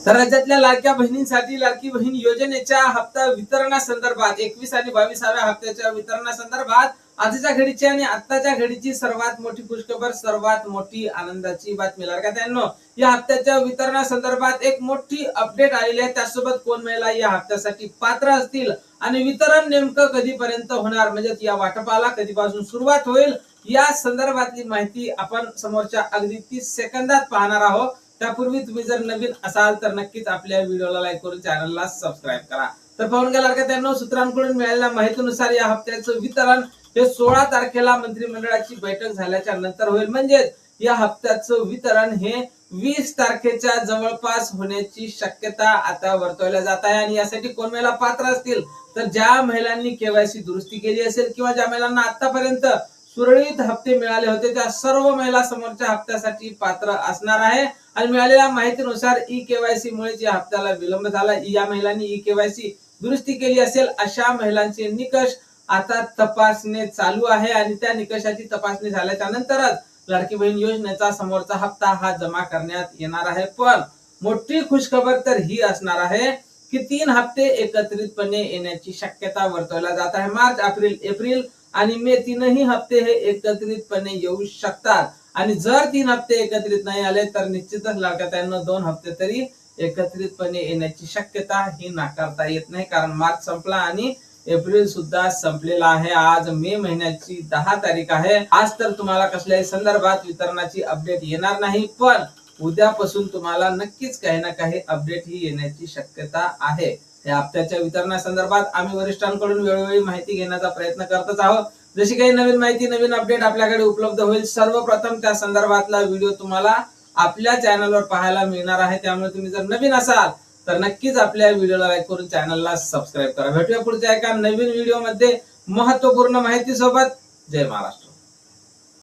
तर राज्यातल्या लाडक्या बहिणींसाठी लाडकी बहीण योजनेच्या हप्ता वितरणासंदर्भात 21 आणि 22व्या हप्त्याच्या वितरणासंदर्भात आजच्या घडीची आणि आत्ताच्या घडीची सर्वात मोठी खुशखबर, सर्वात मोठी आनंदाची बातमी. लाडक्यानो, या हप्त्याच्या वितरणासंदर्भात एक मोठी अपडेट आलेली आहे. त्यासोबत कोण महिला या हप्त्यासाठी पात्र असतील आणि वितरण नेमकं कधीपर्यंत होणार, म्हणजे या वाटपाला कधीपासून सुरुवात होईल, या संदर्भातली माहिती आपण समोरच्या अगदी 30 सेकंदात पाहणार आहोत. त्यापूर्वी तुम्ही जर नवीन असाल तर नक्कीच आपल्या व्हिडिओला लाईक करून चॅनलला सबस्क्राईब करा. तर पाहून घ्या लाडक्यानो, सूत्रांकडून मिळालेल्या माहितीनुसार या हप्त्याचं वितरण हे 16 तारखेला मंत्रिमंडळाची बैठक झाल्याच्या नंतर होईल. म्हणजे या हप्त्याचं वितरण हे 20 तारखेच्या जवळपास होण्याची शक्यता आता वर्तवल्या जात आहे. आणि यासाठी कोण महिला पात्र असतील तर ज्या महिलांनी केवायसी दुरुस्ती केली असेल किंवा ज्या महिलांना आतापर्यंत सुरळीत हप्ते मिळाले होते, त्या सर्व महिला समोरच्या हप्त्यासाठी पात्र असणार आहे. आणि मिळालेल्या माहितीनुसार ई केवायसी मुळे या हप्त्याला विलंब झाला. या महिलांनी ई केवायसी दुरुस्ती केली असेल अशा महिलांचे निकष आता तपासणे चालू आहे. आणि त्या निकषाची तपासणी झाल्याच्या नंतरच लाडकी बहीण योजनेचा समोरचा हप्ता हा जमा करण्यात येणार आहे. पण मोठी खुशखबर तर ही असणार आहे की 3 हप्ते एकत्रितपणे येण्याची शक्यता वर्तवल्या जात आहे. मार्च, एप्रिल आणि मे तीनही हप्ते हे एकत्रितपणे येऊ शकतात. आणि जर 3 हप्ते एकत्रित नाही आले तर निश्चितच लाडक्यांना 2 हप्ते तरी एकत्रितपणे येण्याची शक्यता ही नाकारता येत नाही. कारण मार्च संपला आणि एप्रिल सुद्धा संपलेला आहे. आज मे महिन्याची 10 तारीख आहे. आज तर तुम्हाला कसल्याही संदर्भात वितरणाची अपडेट येणार नाही, पण उद्यापासून तुम्हाला नक्कीच काही ना काही अपडेट ही येण्याची शक्यता आहे. या हप्त्याच्या वितरणासंदर्भात आम्ही वरिष्ठांकडून वेळोवेळी माहिती घेण्याचा प्रयत्न करतच आहोत. जशी काही नवीन माहिती, नवीन अपडेट आपल्याकडे उपलब्ध होईल, सर्वप्रथम त्या संदर्भातला व्हिडिओ तुम्हाला आपल्या चॅनलवर पाहायला मिळणार आहे. त्यामुळे तुम्ही जर नवीन असाल तर नक्कीच आपल्या व्हिडिओला लाईक करून चॅनलला सबस्क्राईब करा. भेटूया पुढच्या एका नवीन व्हिडिओ मध्ये महत्त्वपूर्ण माहिती सोबत. जय महाराष्ट्र.